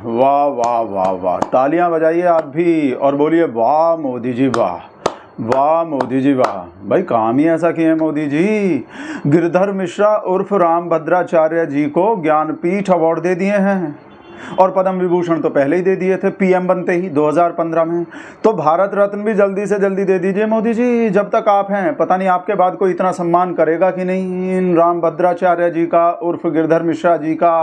वाह वाह वाह वाह, तालियां बजाइए आप भी और बोलिए वाह मोदी जी वाह, वाह मोदी जी वाह। भाई काम ही ऐसा किए हैं मोदी जी। गिरधर मिश्रा उर्फ रामभद्राचार्य जी को ज्ञानपीठ अवार्ड दे दिए हैं और पद्म विभूषण तो पहले ही दे दिए थे पीएम बनते ही 2015 में। तो भारत रत्न भी जल्दी से जल्दी दे दीजिए मोदी जी, जब तक आप हैं। पता नहीं आपके बाद कोई इतना सम्मान करेगा कि नहीं इन रामभद्राचार्य जी का उर्फ गिरधर मिश्रा जी का।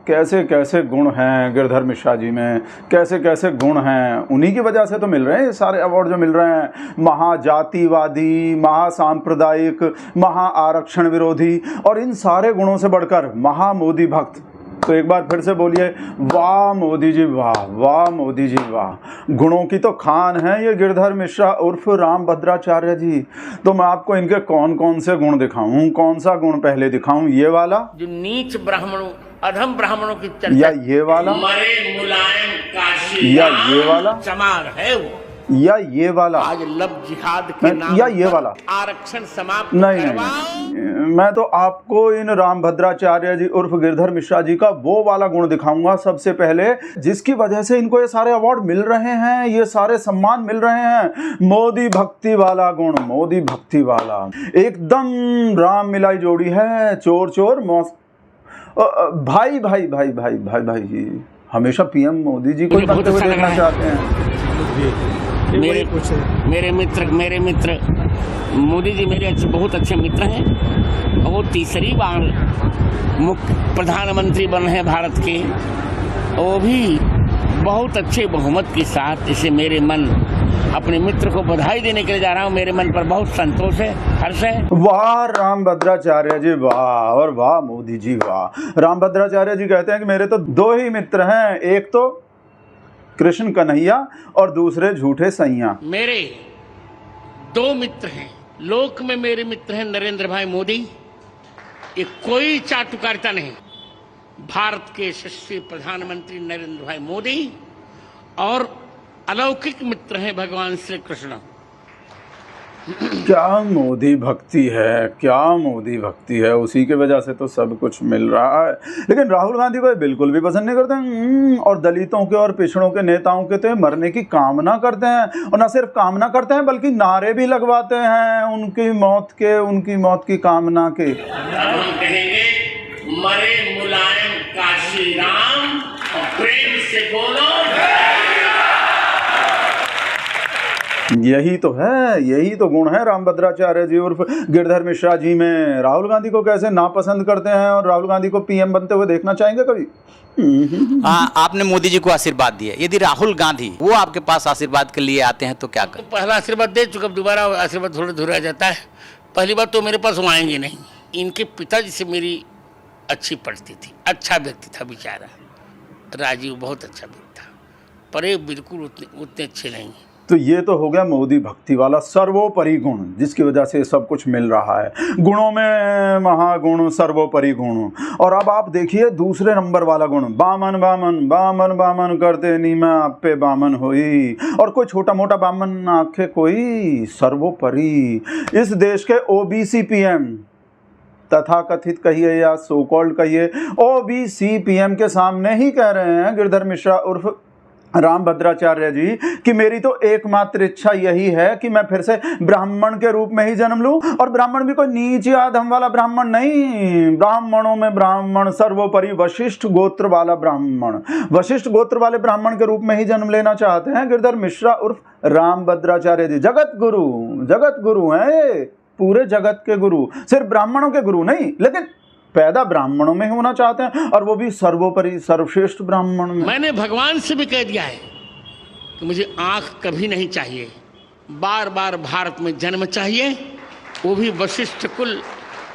कैसे कैसे गुण हैं गिरधर मिश्रा जी में, कैसे कैसे गुण हैं, उन्हीं की वजह से तो मिल रहे हैं ये सारे अवार्ड जो मिल रहे हैं। महाजातिवादी, महासांप्रदायिक, महाआरक्षण विरोधी और इन सारे गुणों से बढ़कर महामोदी भक्त। तो एक बार फिर से बोलिए वाह मोदी जी वाह, वाह मोदी जी वाह। गुणों की तो खान है ये गिरधर मिश्रा उर्फ रामभद्राचार्य जी। तो मैं आपको इनके कौन कौन से गुण दिखाऊं, कौन सा गुण पहले दिखाऊं? ये वाला जो नीच ब्राह्मणों, अधम ब्राह्मणों की चर्चा, या ये वाला, मरे मुलायम काशी, या ये वाला, चमार है वो, या ये वाला, आज लब जिहाद के नाम, या ये वाला आरक्षण समाप्त नहीं, नहीं, मैं तो आपको इन रामभद्राचार्य जी उर्फ गिरधर मिश्रा जी का वो वाला गुण दिखाऊंगा सबसे पहले, जिसकी वजह से इनको ये सारे अवार्ड मिल रहे हैं, ये सारे सम्मान मिल रहे हैं। मोदी भक्ति वाला गुण, मोदी भक्ति वाला। एकदम राम मिलाई जोड़ी है, चोर चोर मौस। भाई भाई भाई भाई भाई भाई हमेशा पीएम मोदी जी को बनते हुए देखना चाहते हैं। मेरे मित्र मोदी जी मेरे बहुत अच्छे मित्र हैं। वो तीसरी बार मुख्य प्रधानमंत्री बने हैं भारत के, वो भी बहुत अच्छे बहुमत के साथ। इसे मेरे मन अपने मित्र को बधाई देने के लिए जा रहा हूँ। मेरे मन पर बहुत संतोष है, हर्ष है। वाह रामभद्राचार्य जी वाह, और वाह मोदी जी वाह। रामभद्राचार्य जी कहते हैं कि मेरे तो दो ही मित्र हैं, एक तो कृष्ण कन्हैया और दूसरे झूठे सैया। मेरे दो मित्र हैं, लोक में मेरे मित्र हैं नरेंद्र भाई मोदी। ये कोई चाटुकारिता नहीं, भारत के यशस्वी प्रधानमंत्री नरेंद्र भाई मोदी, और अलौकिक मित्र हैं भगवान श्री कृष्ण। क्या मोदी भक्ति है, क्या मोदी भक्ति है, उसी के वजह से तो सब कुछ मिल रहा है। लेकिन राहुल गांधी को बिल्कुल भी पसंद नहीं करते और दलितों के और पिछड़ों के नेताओं के तो मरने की कामना करते हैं, और न सिर्फ कामना करते हैं बल्कि नारे भी लगवाते हैं उनकी मौत की कामना के। हम कहेंगे मरे मुलायम काशी राम, और प्रेम से बोलो यही तो है, यही तो गुण है रामभद्राचार्य जी उर्फ गिरधर मिश्रा जी में। राहुल गांधी को कैसे नापसंद करते हैं और राहुल गांधी को पीएम बनते हुए देखना चाहेंगे कभी? आपने मोदी जी को आशीर्वाद दिया, यदि राहुल गांधी वो आपके पास आशीर्वाद के लिए आते हैं तो क्या करें? पहला आशीर्वाद दे चुका, दोबारा आशीर्वाद थोड़ा धुरा जाता है। पहली बार तो मेरे पास वो आएंगे नहीं। इनके पिताजी से मेरी अच्छी पड़ती थी, अच्छा व्यक्ति था बेचारा, राजीव बहुत अच्छा व्यक्ति था, पर ये बिल्कुल उतने अच्छे नहीं। तो ये तो हो गया मोदी भक्ति वाला सर्वोपरि गुण, जिसकी वजह से सब कुछ मिल रहा है। गुणों में महागुण, सर्वोपरि गुण। और अब आप देखिए दूसरे नंबर वाला गुण, बामन बामन बामन बामन करते नी मैं आप पे बामन होई, और कोई छोटा मोटा बामन आखे कोई, सर्वोपरि। इस देश के ओबीसी पीएम, तथा कथित कहिए या सो कॉल्ड कहिए, ओबीसी पीएम के सामने ही कह रहे हैं गिरधर मिश्रा उर्फ रामभद्राचार्य जी कि मेरी तो एकमात्र इच्छा यही है कि मैं फिर से ब्राह्मण के रूप में ही जन्म लूं, और ब्राह्मण भी कोई नीच या अधम वाला ब्राह्मण नहीं, ब्राह्मणों में ब्राह्मण, सर्वोपरि वशिष्ठ गोत्र वाला ब्राह्मण, वशिष्ठ गोत्र वाले ब्राह्मण के रूप में ही जन्म लेना चाहते हैं गिरधर मिश्रा उर्फ रामभद्राचार्य जी। जगत गुरु हैं ये, पूरे जगत के गुरु, सिर्फ ब्राह्मणों के गुरु नहीं, लेकिन पैदा ब्राह्मणों में होना चाहते हैं, और वो भी सर्वोपरि सर्वश्रेष्ठ ब्राह्मण में। मैंने भगवान से भी कह दिया है कि मुझे आंख कभी नहीं चाहिए, बार बार भारत में जन्म चाहिए, वो भी वशिष्ठ कुल,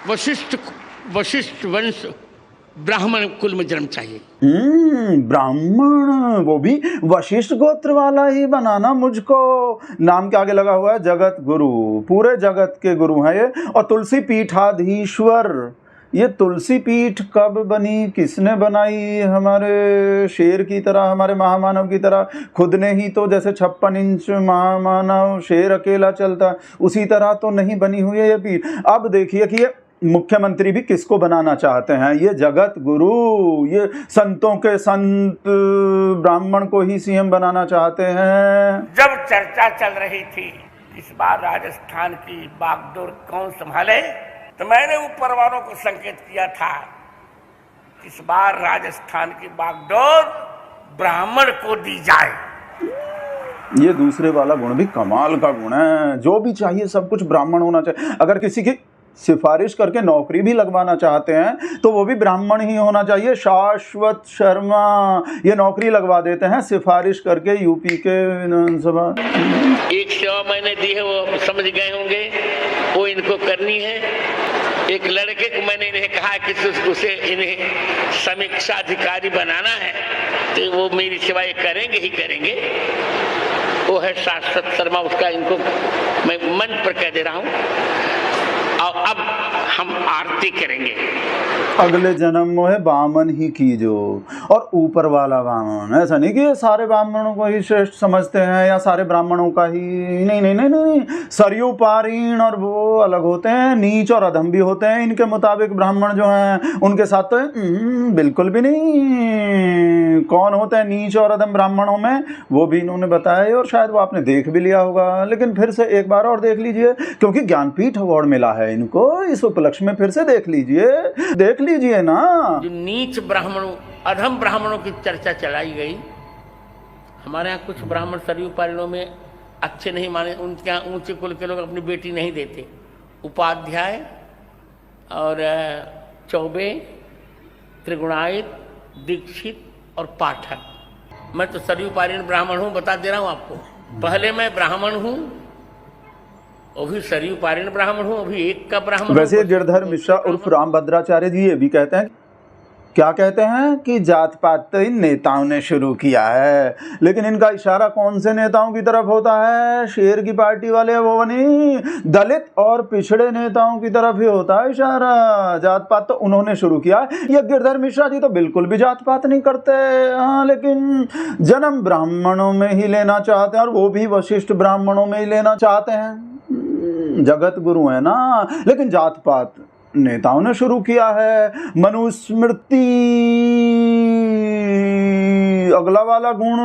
वशिष्ठ वंश ब्राह्मण कुल में जन्म चाहिए। ब्राह्मण, वो भी वशिष्ठ गोत्र वाला ही बनाना मुझको। नाम के आगे लगा हुआ है जगत गुरु, पूरे जगत के गुरु हैं ये। और तुलसी पीठाधीश्वर, ये तुलसी पीठ कब बनी, किसने बनाई? हमारे शेर की तरह, हमारे महामानव की तरह खुद ने ही तो, जैसे 56 इंच महामानव शेर अकेला चलता, उसी तरह तो नहीं बनी हुई है ये पीठ। अब देखिए कि ये मुख्यमंत्री भी किसको बनाना चाहते हैं? ये जगत गुरु, ये संतों के संत ब्राह्मण को ही सीएम बनाना चाहते हैं। जब चर्चा चल रही थी इस बार राजस्थान की बागडोर कौन संभाले, तो मैंने ऊपर वालों को संकेत किया था इस बार राजस्थान की बागडोर ब्राह्मण को दी जाए। ये दूसरे वाला गुण भी कमाल का गुण है। जो भी चाहिए सब कुछ ब्राह्मण होना चाहिए। अगर किसी की सिफारिश करके नौकरी भी लगवाना चाहते हैं तो वो भी ब्राह्मण ही होना चाहिए। शाश्वत शर्मा ये नौकरी लगवा देते हैं सिफारिश करके यूपी के विधानसभा। एक सेवा मैंने दी है, वो समझ गए होंगे, वो इनको करनी है। एक लड़के को मैंने इन्हें कहा कि उसे इन्हें समीक्षा अधिकारी बनाना है, तो वो मेरी सेवाएं करेंगे ही करेंगे। वो है शाश्वत शर्मा, उसका इनको मैं मंच पर कह दे रहा हूँ। और अब हम आरती करेंगे। अगले जन्म में बामन ही कीजो, और ऊपर वाला बामन। ऐसा नहीं कि ये सारे ब्राह्मणों को ही श्रेष्ठ समझते हैं या सारे ब्राह्मणों का ही, नहीं नहीं नहीं नहीं। सरयू पारीण और वो अलग होते हैं, नीच और अधम भी होते हैं। इनके मुताबिक ब्राह्मण जो हैं उनके साथ तो बिल्कुल भी नहीं। कौन होते हैं नीच और अधम ब्राह्मणों में, वो भी इन्होंने बताया है, और शायद वो आपने देख भी लिया होगा। लेकिन फिर से एक बार और देख लीजिए, क्योंकि ज्ञानपीठ अवार्ड मिला है इनको। इस उपलक्ष्य में फिर से देख लीजिए ना। जो नीच ब्राह्मणों, अधम ब्राह्मणों की चर्चा चलाई गई। हमारे यहाँ कुछ ब्राह्मण सरयू पारणों में अच्छे नहीं माने, उनके यहाँ ऊंचे कुल के लोग अपनी बेटी नहीं देते। उपाध्याय और चौबे, त्रिगुणायत, दीक्षित और पाठक। मैं तो सरयू पारीण ब्राह्मण हूँ, बता दे रहा हूँ आपको। पहले मैं ब्राह्मण हूँ, अभी सरयू पारीण ब्राह्मण हूँ, अभी एक का ब्राह्मण। वैसे गिरधर मिश्रा उर्फ राम भद्राचार्य जी ये भी कहते हैं, क्या कहते हैं कि जात पात तो इन नेताओं ने शुरू किया है। लेकिन इनका इशारा कौन से नेताओं की तरफ होता है? शेर की पार्टी वाले वो नहीं, दलित और पिछड़े नेताओं की तरफ ही होता है इशारा। जात पात तो उन्होंने शुरू किया है। ये गिरधर मिश्रा जी तो बिल्कुल भी जात पात नहीं करते। हाँ, लेकिन जन्म ब्राह्मणों में ही लेना चाहते हैं, और वो भी वशिष्ठ ब्राह्मणों में ही लेना चाहते हैं। जगत गुरु है ना, लेकिन जात पात नेताओं ने शुरू किया है। मनुस्मृति, अगला वाला गुण,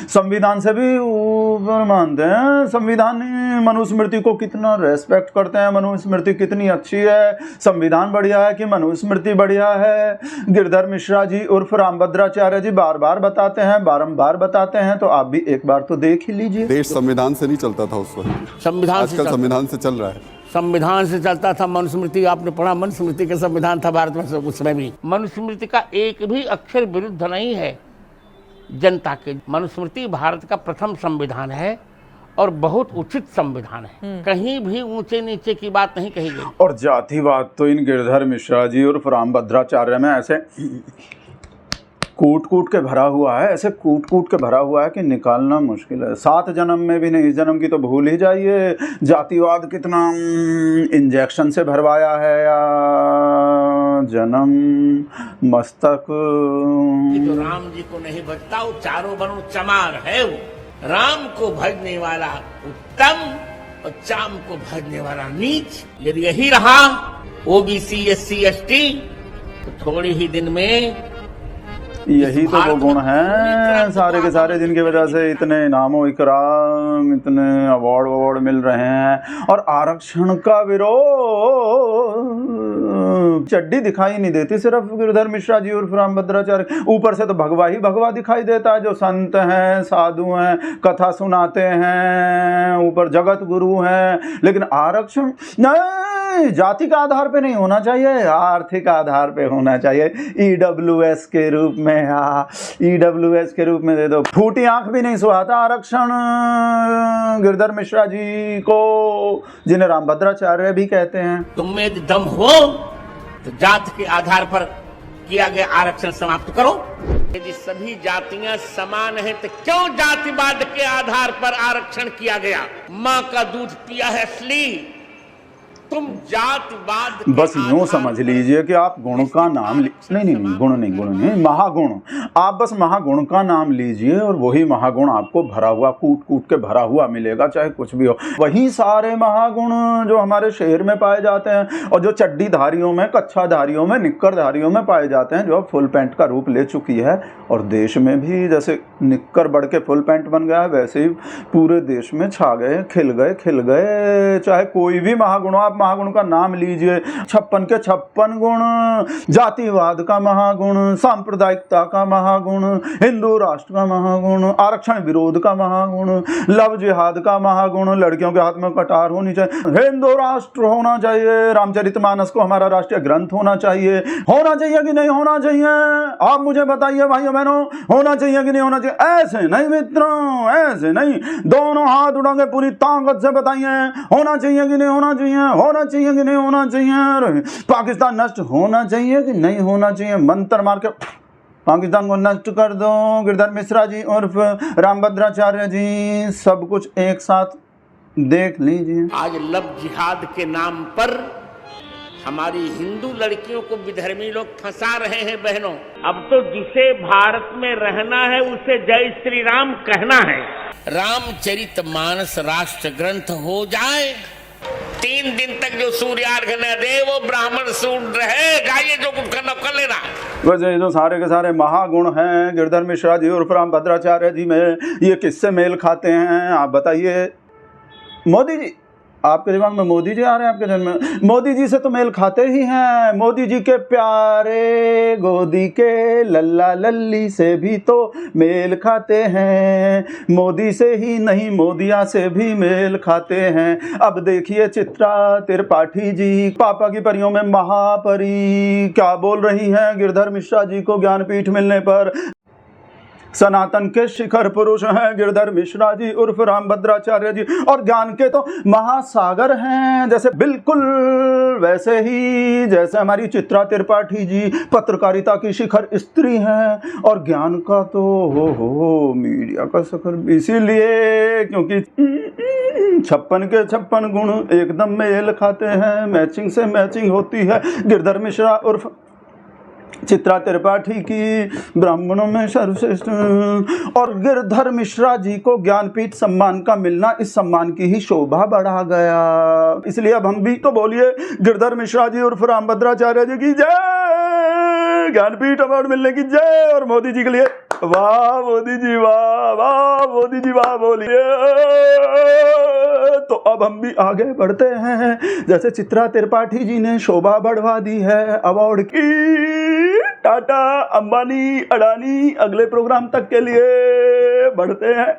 संविधान से भी ऊपर मानते हैं। संविधान मनुस्मृति को कितना रेस्पेक्ट करते हैं। मनुस्मृति कितनी अच्छी है। संविधान बढ़िया है कि मनुस्मृति बढ़िया है? गिरधर मिश्रा जी उर्फ रामभद्राचार्य जी बार बार बताते हैं, बारंबार बताते हैं, तो आप भी एक बार तो देख ही लीजिए। देश संविधान से नहीं चलता था उस वक्त, आजकल संविधान से चल रहा है। संविधान से चलता था। मनुस्मृति आपने पढ़ा, मनुस्मृति का संविधान था भारत में, उसमें भी मनुस्मृति का एक भी अक्षर विरुद्ध नहीं है जनता के। मनुस्मृति भारत का प्रथम संविधान है और बहुत उचित संविधान है। कहीं भी ऊंचे नीचे की बात नहीं कही गई। और जातिवाद तो इन गिरधर मिश्रा जी उर्फ राम भद्राचार्य में ऐसे कूट कूट के भरा हुआ है, ऐसे कूट कूट के भरा हुआ है कि निकालना मुश्किल है। 7 जन्म में भी नहीं, इस जन्म की तो भूल ही जाइए। जातिवाद कितना इंजेक्शन से भरवाया है या जन्म मस्तक। तो राम जी को नहीं भजता, वो चारों वर्णों चमार है। वो राम को भजने वाला उत्तम और चाम को भजने वाला नीच। यदि यही रहा ओबीसी, एससी, एसटी, तो थोड़ी ही दिन में यही तो वो गुण हैं सारे के सारे, जिनकी वजह से इतने इनामों इकराम, इतने अवार्ड मिल रहे हैं। और आरक्षण का विरोध, चड्डी दिखाई नहीं देती सिर्फ गिरधर मिश्रा जी उर्फ राम भद्राचार्य। ऊपर से तो भगवा ही भगवा दिखाई देता है, जो संत हैं, साधु हैं, कथा सुनाते हैं, ऊपर जगत गुरु हैं। लेकिन आरक्षण नहीं, जाति के आधार पे नहीं होना चाहिए, आर्थिक आधार पे होना चाहिए। ईडब्ल्यूएस के रूप में, ईडब्ल्यूएस के रूप में दे दो। फूटी आंख भी नहीं सुहाता आरक्षण गिरधर मिश्रा जी को, जिन्हें राम भद्राचार्य भी कहते हैं। तुम में दम हो तो जात के आधार पर किया गया आरक्षण समाप्त करो। यदि सभी जातियां समान हैं तो क्यों जातिवाद के आधार पर आरक्षण किया गया? माँ का दूध पिया है असली, तुम जातवाद बस यूं समझ लीजिए कि आप गुण का नाम नहीं, गुण नहीं, महागुण। आप बस महागुण का नाम लीजिए और वही महागुण आपको भरा हुआ, कूट कूट के भरा हुआ मिलेगा, चाहे कुछ भी हो। वही सारे महागुण जो हमारे शहर में पाए जाते हैं और जो चड्डीधारियों में, कच्छाधारियों में, निक्करधारियों में पाए जाते हैं, जो अब फुल पैंट का रूप ले चुकी है। और देश में भी जैसे निक्कर बढ़ के फुल पैंट बन गया है, वैसे ही पूरे देश में छा गए, खिल गए। चाहे कोई भी महागुण, आप महागुण का नाम लीजिए, 56 के 56 गुण, जातिवाद का महागुण, सांप्रदायिकता का महागुण, हिंदू राष्ट्र का महागुण, आरक्षण विरोध का महागुण, लव जिहाद का महागुण, लड़कियों के हाथ में कटार होनी चाहिए, हिंदू राष्ट्र होना चाहिए, रामचरितमानस को हमारा राष्ट्रीय ग्रंथ होना चाहिए कि नहीं होना चाहिए? आप मुझे बताइए भाइयों बहनों, होना चाहिए कि नहीं होना चाहिए? ऐसे नहीं मित्रों, ऐसे नहीं, दोनों हाथ उठा के पूरी ताकत से बताइए, होना चाहिए कि नहीं होना चाहिए? होना चाहिए कि नहीं होना चाहिए? पाकिस्तान नष्ट होना चाहिए कि नहीं होना चाहिए? मंत्र मार के पाकिस्तान को नष्ट कर दो। गिरधर मिश्रा जी उर्फ रामभद्राचार्य जी, सब कुछ एक साथ देख लीजिए। आज लव जिहाद के नाम पर हमारी हिंदू लड़कियों को विधर्मी लोग फंसा रहे हैं। बहनों, अब तो जिसे भारत में रहना है उसे जय श्री राम कहना है। रामचरितमानस राष्ट्र ग्रंथ हो जाए, 3 दिन तक जो सूर्यार्घ्य न दे वो ब्राह्मण सूड रहे। जाइए, जो कुछ करना कर लेना। वैसे जो सारे के सारे महागुण हैं गिरधर मिश्रा जी उर्फ रामभद्राचार्य जी में, ये किससे मेल खाते हैं आप बताइए? मोदी जी, आपके दिमाग में मोदी जी आ रहे हैं आपके जन्म में? मोदी जी से तो मेल खाते ही हैं। मोदी जी के प्यारे गोदी के लल्ला लल्ली से भी तो मेल खाते हैं। मोदी से ही नहीं, मोदिया से भी मेल खाते हैं। अब देखिए चित्रा त्रिपाठी जी, पापा की परियों में महापरी, क्या बोल रही हैं गिरधर मिश्रा जी को ज्ञानपीठ मिलने पर। सनातन के शिखर पुरुष हैं गिरधर मिश्रा जी उर्फ रामभद्राचार्य जी, और ज्ञान के तो महासागर हैं। जैसे बिल्कुल वैसे ही जैसे हमारी चित्रा त्रिपाठी जी पत्रकारिता की शिखर स्त्री हैं, और ज्ञान का तो हो मीडिया का शिखर, इसीलिए क्योंकि 56 के 56 गुण एकदम मेल खाते हैं, मैचिंग से मैचिंग होती है। गिरधर मिश्रा उर्फ चित्रा त्रिपाठी की ब्राह्मणों में सर्वश्रेष्ठ, और गिरधर मिश्रा जी को ज्ञानपीठ सम्मान का मिलना इस सम्मान की ही शोभा बढ़ा गया। इसलिए अब हम भी तो बोलिए गिरधर मिश्रा जी उर्फ रामभद्राचार्य जी की जय, ज्ञानपीठ अवार्ड मिलने की जय, और मोदी जी के लिए वाह मोदी जी वाह, वाह मोदी जी वाह बोलिए। तो अब हम भी आगे बढ़ते हैं, जैसे चित्रा त्रिपाठी जी ने शोभा बढ़वा दी है अवार्ड की। टाटा, अंबानी, अडानी, अगले प्रोग्राम तक के लिए बढ़ते हैं।